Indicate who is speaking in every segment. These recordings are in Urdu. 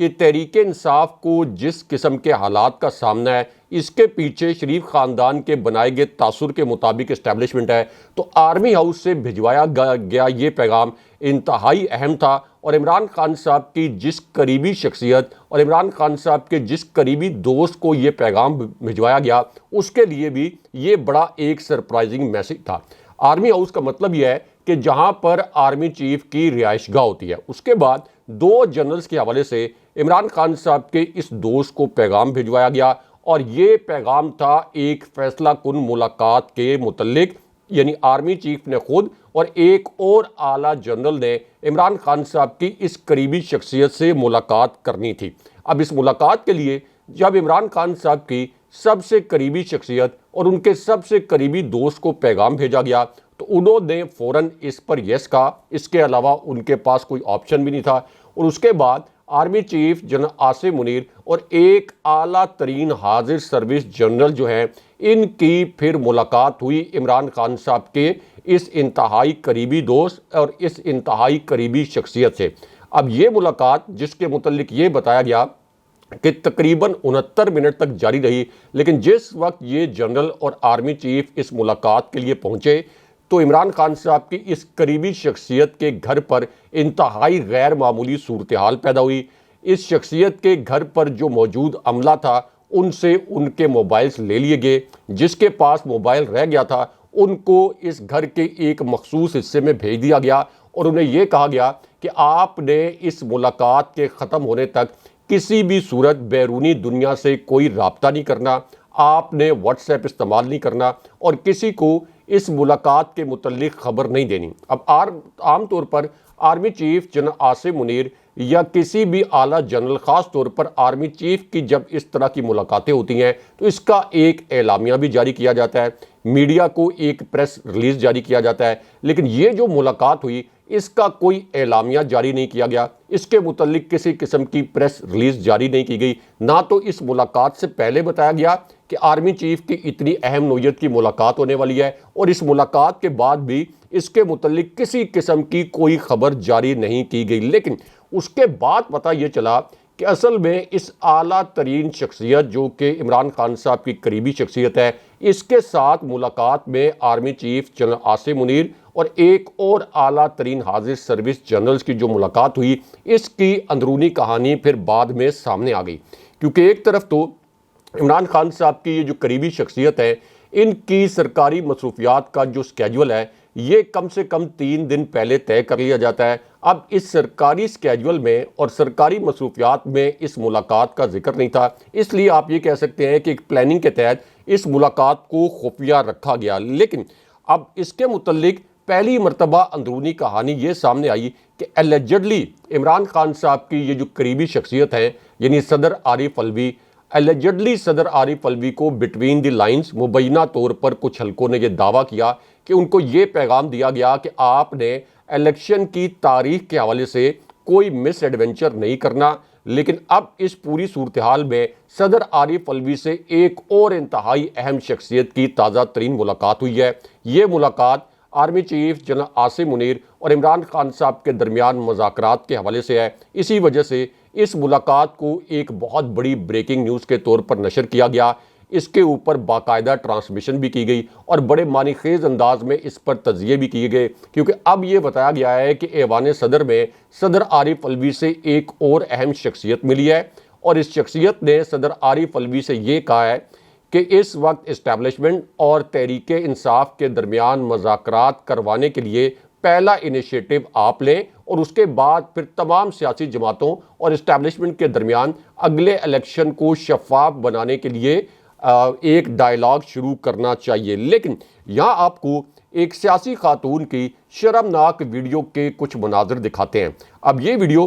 Speaker 1: کہ تحریک انصاف کو جس قسم کے حالات کا سامنا ہے اس کے پیچھے شریف خاندان کے بنائے گئے تاثر کے مطابق اسٹیبلشمنٹ ہے، تو آرمی ہاؤس سے بھجوایا گیا یہ پیغام انتہائی اہم تھا، اور عمران خان صاحب کی جس قریبی شخصیت اور عمران خان صاحب کے جس قریبی دوست کو یہ پیغام بھجوایا گیا اس کے لیے بھی یہ بڑا ایک سرپرائزنگ میسج تھا۔ آرمی ہاؤس کا مطلب یہ ہے کہ جہاں پر آرمی چیف کی رہائش گاہ ہوتی ہے، اس کے بعد 2 جنرلز کے حوالے سے عمران خان صاحب کے اس دوست کو پیغام بھجوایا گیا، اور یہ پیغام تھا ایک فیصلہ کن ملاقات کے متعلق، یعنی آرمی چیف نے خود اور ایک اور اعلیٰ جنرل نے عمران خان صاحب کی اس قریبی شخصیت سے ملاقات کرنی تھی۔ اب اس ملاقات کے لیے جب عمران خان صاحب کی سب سے قریبی شخصیت اور ان کے سب سے قریبی دوست کو پیغام بھیجا گیا تو انہوں نے فوراً اس پر یس کہا، اس کے علاوہ ان کے پاس کوئی آپشن بھی نہیں تھا۔ اور اس کے بعد army chief general Asim Munir اور ایک اعلیٰ ترین حاضر سروس جنرل جو ہیں ان کی پھر ملاقات ہوئی عمران خان صاحب کے اس انتہائی قریبی دوست اور اس انتہائی قریبی شخصیت سے۔ اب یہ ملاقات جس کے متعلق یہ بتایا گیا کہ تقریباً 69 منٹ تک جاری رہی، لیکن جس وقت یہ جنرل اور آرمی چیف اس ملاقات کے لیے پہنچے تو عمران خان صاحب کی اس قریبی شخصیت کے گھر پر انتہائی غیر معمولی صورتحال پیدا ہوئی۔ اس شخصیت کے گھر پر جو موجود عملہ تھا ان سے ان کے موبائلز لے لیے گئے، جس کے پاس موبائل رہ گیا تھا ان کو اس گھر کے ایک مخصوص حصے میں بھیج دیا گیا، اور انہیں یہ کہا گیا کہ آپ نے اس ملاقات کے ختم ہونے تک کسی بھی صورت بیرونی دنیا سے کوئی رابطہ نہیں کرنا، آپ نے واٹس ایپ استعمال نہیں کرنا اور کسی کو اس ملاقات کے متعلق خبر نہیں دینی۔ اب عام طور پر army chief general Asim Munir یا کسی بھی اعلیٰ جنرل، خاص طور پر آرمی چیف کی جب اس طرح کی ملاقاتیں ہوتی ہیں تو اس کا ایک اعلامیہ بھی جاری کیا جاتا ہے، میڈیا کو ایک پریس ریلیز جاری کیا جاتا ہے، لیکن یہ جو ملاقات ہوئی اس کا کوئی اعلامیہ جاری نہیں کیا گیا، اس کے متعلق کسی قسم کی پریس ریلیز جاری نہیں کی گئی، نہ تو اس ملاقات سے پہلے بتایا گیا کہ آرمی چیف کی اتنی اہم نوعیت کی ملاقات ہونے والی ہے، اور اس ملاقات کے بعد بھی اس کے متعلق کسی قسم کی کوئی خبر جاری نہیں کی گئی۔ لیکن اس کے بعد پتہ یہ چلا کہ اصل میں اس اعلیٰ ترین شخصیت جو کہ عمران خان صاحب کی قریبی شخصیت ہے، اس کے ساتھ ملاقات میں army chief general Asim Munir اور ایک اور اعلیٰ ترین حاضر سروس جنرلز کی جو ملاقات ہوئی اس کی اندرونی کہانی پھر بعد میں سامنے آ گئی، کیونکہ ایک طرف تو عمران خان صاحب کی یہ جو قریبی شخصیت ہے ان کی سرکاری مصروفیات کا جو سکیجول ہے یہ کم سے کم 3 دن پہلے طے کر لیا جاتا ہے۔ اب اس سرکاری سکیجول میں اور سرکاری مصروفیات میں اس ملاقات کا ذکر نہیں تھا، اس لیے آپ یہ کہہ سکتے ہیں کہ ایک پلاننگ کے تحت اس ملاقات کو خفیہ رکھا گیا۔ لیکن اب اس کے متعلق پہلی مرتبہ اندرونی کہانی یہ سامنے آئی کہ ایلیجڈلی عمران خان صاحب کی یہ جو قریبی شخصیت ہے یعنی صدر عارف علوی، ایلیجڈلی صدر عارف علوی کو بٹوین دی لائنز مبینہ طور پر کچھ حلقوں نے یہ دعویٰ کیا کہ ان کو یہ پیغام دیا گیا کہ آپ نے الیکشن کی تاریخ کے حوالے سے کوئی مس ایڈونچر نہیں کرنا، لیکن اب اس پوری صورتحال میں صدر عارف علوی سے ایک اور انتہائی اہم شخصیت کی تازہ ترین ملاقات ہوئی ہے۔ یہ ملاقات army chief general Asim Munir اور عمران خان صاحب کے درمیان مذاکرات کے حوالے سے ہے، اسی وجہ سے اس ملاقات کو ایک بہت بڑی بریکنگ نیوز کے طور پر نشر کیا گیا، اس کے اوپر باقاعدہ ٹرانسمیشن بھی کی گئی اور بڑے معنی خیز انداز میں اس پر تجزیے بھی کیے گئے، کیونکہ اب یہ بتایا گیا ہے کہ ایوان صدر میں صدر عارف علوی سے ایک اور اہم شخصیت ملی ہے، اور اس شخصیت نے صدر عارف علوی سے یہ کہا ہے کہ اس وقت اسٹیبلشمنٹ اور تحریک انصاف کے درمیان مذاکرات کروانے کے لیے پہلا انیشیٹو آپ لیں، اور اس کے بعد پھر تمام سیاسی جماعتوں اور اسٹیبلشمنٹ کے درمیان اگلے الیکشن کو شفاف بنانے کے لیے ایک ڈائیلاگ شروع کرنا چاہیے۔ لیکن یہاں آپ کو ایک سیاسی خاتون کی شرمناک ویڈیو کے کچھ مناظر دکھاتے ہیں۔ اب یہ ویڈیو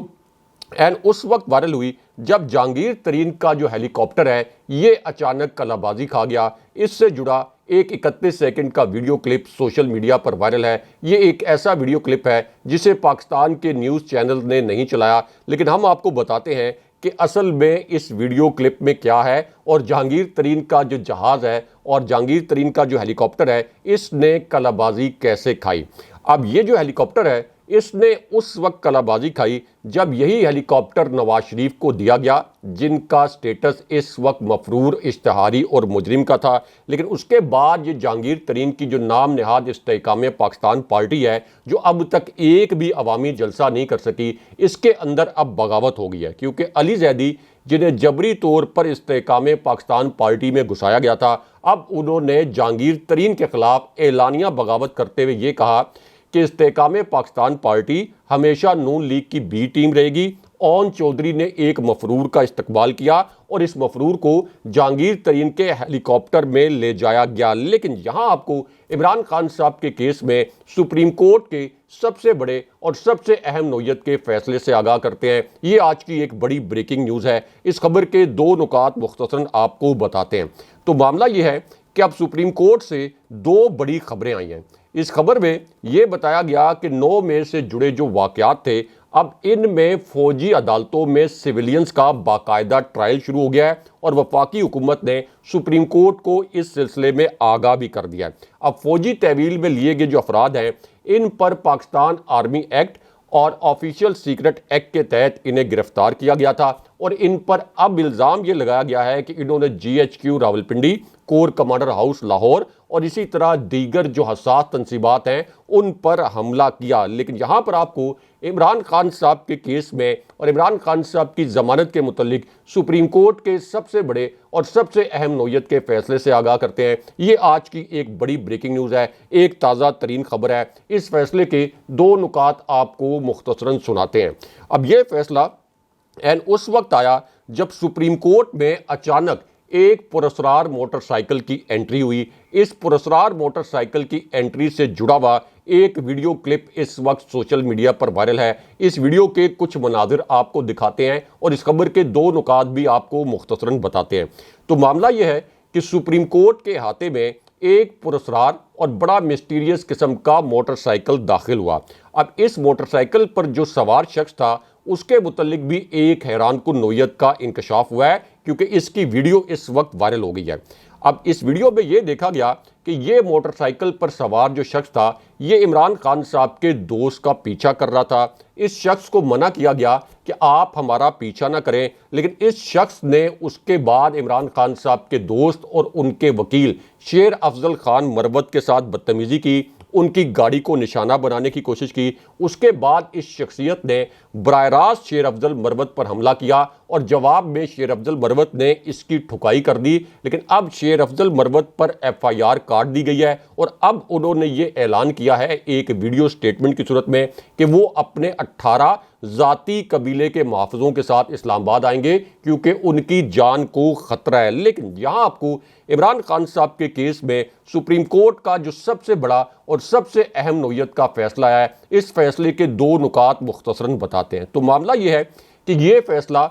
Speaker 1: اس وقت وائرل ہوئی جب جہانگیر ترین کا جو ہیلی کاپٹر ہے یہ اچانک کلا بازی کھا گیا۔ اس سے جڑا ایک 31 سیکنڈ کا ویڈیو کلپ سوشل میڈیا پر وائرل ہے۔ یہ ایک ایسا ویڈیو کلپ ہے جسے پاکستان کے نیوز چینل نے نہیں چلایا، لیکن ہم آپ کو بتاتے ہیں کہ اصل میں اس ویڈیو کلپ میں کیا ہے اور جہانگیر ترین کا جو جہاز ہے اور جہانگیر ترین کا جو ہیلی کاپٹر ہے اس نے کلا بازی کیسے کھائی۔ اب یہ جو ہیلی کاپٹر ہے اس نے اس وقت کلا بازی کھائی جب یہی ہیلی کاپٹر نواز شریف کو دیا گیا، جن کا سٹیٹس اس وقت مفرور، اشتہاری اور مجرم کا تھا، لیکن اس کے بعد یہ جہانگیر ترین کی جو نام نہاد استحکام پاکستان پارٹی ہے، جو اب تک ایک بھی عوامی جلسہ نہیں کر سکی، اس کے اندر اب بغاوت ہو گئی ہے، کیونکہ علی زیدی جنہیں جبری طور پر استحکام پاکستان پارٹی میں گھسایا گیا تھا، اب انہوں نے جہانگیر ترین کے خلاف اعلانیہ بغاوت کرتے ہوئے یہ کہا کہ استحکام پاکستان پارٹی ہمیشہ نون لیگ کی بی ٹیم رہے گی۔ اون چودھری نے ایک مفرور کا استقبال کیا اور اس مفرور کو جہانگیر ترین کے ہیلی کاپٹر میں لے جایا گیا، لیکن یہاں آپ کو عمران خان صاحب کے کیس میں سپریم کورٹ کے سب سے بڑے اور سب سے اہم نوعیت کے فیصلے سے آگاہ کرتے ہیں۔ یہ آج کی ایک بڑی بریکنگ نیوز ہے۔ اس خبر کے دو نکات مختصراً آپ کو بتاتے ہیں۔ تو معاملہ یہ ہے کہ اب سپریم کورٹ سے دو بڑی خبریں آئی ہیں۔ اس خبر میں یہ بتایا گیا کہ 9 مئی سے جڑے جو واقعات تھے، اب ان میں فوجی عدالتوں میں سویلینز کا باقاعدہ ٹرائل شروع ہو گیا ہے، اور وفاقی حکومت نے سپریم کورٹ کو اس سلسلے میں آگاہ بھی کر دیا ہے۔ اب فوجی تحویل میں لیے گئے جو افراد ہیں، ان پر پاکستان آرمی ایکٹ اور آفیشیل سیکرٹ ایکٹ کے تحت انہیں گرفتار کیا گیا تھا، اور ان پر اب الزام یہ لگایا گیا ہے کہ انہوں نے GHQ Rawalpindi, corps commander house Lahore اور اسی طرح دیگر جو حساس تنصیبات ہیں ان پر حملہ کیا۔ لیکن یہاں پر آپ کو عمران خان صاحب کے کیس میں اور عمران خان صاحب کی ضمانت کے متعلق سپریم کورٹ کے سب سے بڑے اور سب سے اہم نوعیت کے فیصلے سے آگاہ کرتے ہیں۔ یہ آج کی ایک بڑی بریکنگ نیوز ہے، ایک تازہ ترین خبر ہے۔ اس فیصلے کے دو نکات آپ کو مختصراً سناتے ہیں۔ اب یہ فیصلہ اس وقت آیا جب سپریم کورٹ میں اچانک ایک پراسرار موٹر سائیکل کی انٹری ہوئی۔ اس پراسرار موٹر سائیکل کی انٹری سے جڑا ہوا ایک ویڈیو کلپ اس وقت سوشل میڈیا پر وائرل ہے۔ اس ویڈیو کے کچھ مناظر آپ کو دکھاتے ہیں اور اس خبر کے دو نکات بھی آپ کو مختصراً بتاتے ہیں۔ تو معاملہ یہ ہے کہ سپریم کورٹ کے احاطے میں ایک پراسرار اور بڑا مسٹیریس قسم کا موٹر سائیکل داخل ہوا۔ اب اس موٹر سائیکل پر جو سوار شخص تھا، اس کے متعلق بھی ایک حیران کن نوعیت کا انکشاف ہوا ہے، کیونکہ اس کی ویڈیو اس وقت وائرل ہو گئی ہے۔ اب اس ویڈیو میں یہ دیکھا گیا کہ یہ موٹر سائیکل پر سوار جو شخص تھا، یہ عمران خان صاحب کے دوست کا پیچھا کر رہا تھا۔ اس شخص کو منع کیا گیا کہ آپ ہمارا پیچھا نہ کریں، لیکن اس شخص نے اس کے بعد عمران خان صاحب کے دوست اور ان کے وکیل شیر افضل خان مروت کے ساتھ بدتمیزی کی، ان کی گاڑی کو نشانہ بنانے کی کوشش کی۔ اس کے بعد اس شخصیت نے براہ راست شیر افضل مروت پر حملہ کیا، اور جواب میں شیر افضل مروت نے اس کی ٹھکائی کر دی۔ لیکن اب شیر افضل مروت پر FIR کاٹ دی گئی ہے، اور اب انہوں نے یہ اعلان کیا ہے ایک ویڈیو سٹیٹمنٹ کی صورت میں کہ وہ اپنے 18 ذاتی قبیلے کے محافظوں کے ساتھ اسلام آباد آئیں گے، کیونکہ ان کی جان کو خطرہ ہے۔ لیکن یہاں آپ کو عمران خان صاحب کے کیس میں سپریم کورٹ کا جو سب سے بڑا اور سب سے اہم نوعیت کا فیصلہ ہے، اس فیصلے کے دو نکات مختصراً بتاتے ہیں۔ تو معاملہ یہ ہے کہ یہ فیصلہ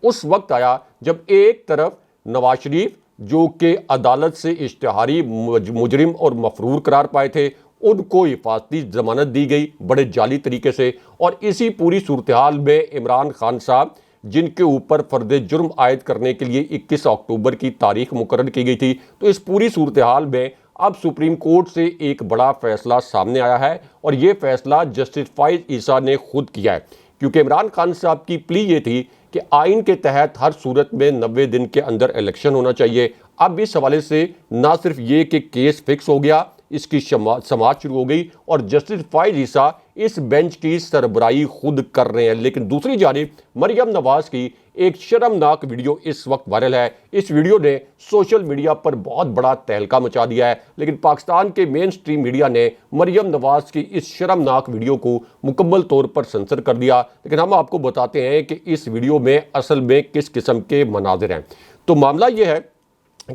Speaker 1: اس وقت آیا جب ایک طرف نواز شریف جو کہ عدالت سے اشتہاری مجرم اور مفرور قرار پائے تھے، ان کو حفاظتی ضمانت دی گئی بڑے جعلی طریقے سے، اور اسی پوری صورتحال میں عمران خان صاحب جن کے اوپر فرد جرم عائد کرنے کے لیے 21 اکتوبر کی تاریخ مقرر کی گئی تھی، تو اس پوری صورتحال میں اب سپریم کورٹ سے ایک بڑا فیصلہ سامنے آیا ہے، اور یہ فیصلہ جسٹس فائز عیسیٰ نے خود کیا ہے، کیونکہ عمران خان صاحب کی پلی یہ تھی کہ آئین کے تحت ہر صورت میں 90 دن کے اندر الیکشن ہونا چاہیے۔ اب اس حوالے سے نہ صرف یہ کہ کیس فکس ہو گیا، اس کی سماعت شروع ہو گئی، اور جسٹس فائز عیسیٰ اس بینچ کی سربراہی خود کر رہے ہیں۔ لیکن دوسری جانب مریم نواز کی ایک شرمناک ویڈیو اس وقت وائرل ہے۔ اس ویڈیو نے سوشل میڈیا پر بہت بڑا تہلکہ مچا دیا ہے، لیکن پاکستان کے مین سٹریم میڈیا نے مریم نواز کی اس شرمناک ویڈیو کو مکمل طور پر سنسر کر دیا۔ لیکن ہم آپ کو بتاتے ہیں کہ اس ویڈیو میں اصل میں کس قسم کے مناظر ہیں۔ تو معاملہ یہ ہے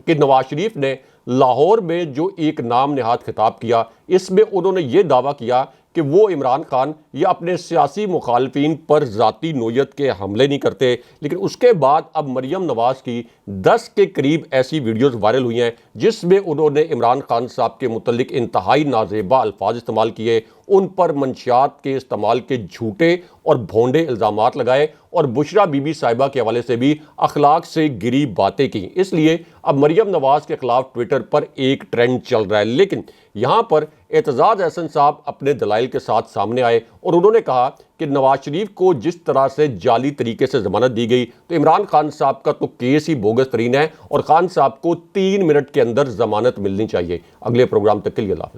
Speaker 1: کہ نواز شریف نے لاہور میں جو ایک نام نہاد خطاب کیا، اس میں انہوں نے یہ دعویٰ کیا کہ وہ عمران خان یا اپنے سیاسی مخالفین پر ذاتی نوعیت کے حملے نہیں کرتے۔ لیکن اس کے بعد اب مریم نواز کی 10 کے قریب ایسی ویڈیوز وائرل ہوئی ہیں جس میں انہوں نے عمران خان صاحب کے متعلق انتہائی نازیبا الفاظ استعمال کیے، ان پر منشیات کے استعمال کے جھوٹے اور بھونڈے الزامات لگائے، اور بشرا بی بی صاحبہ کے حوالے سے بھی اخلاق سے گری باتیں کی۔ اس لیے اب مریم نواز کے خلاف ٹویٹر پر ایک ٹرینڈ چل رہا ہے، لیکن یہاں پر اعتزاز احسن صاحب اپنے دلائل کے ساتھ سامنے آئے اور انہوں نے کہا کہ نواز شریف کو جس طرح سے جعلی طریقے سے ضمانت دی گئی تو عمران خان صاحب کا تو کیس ہی بوگس ترین ہے اور خان صاحب کو 3 منٹ کے اندر ضمانت ملنی چاہیے۔ اگلے پروگرام تک کے لیے اللہ حافظ۔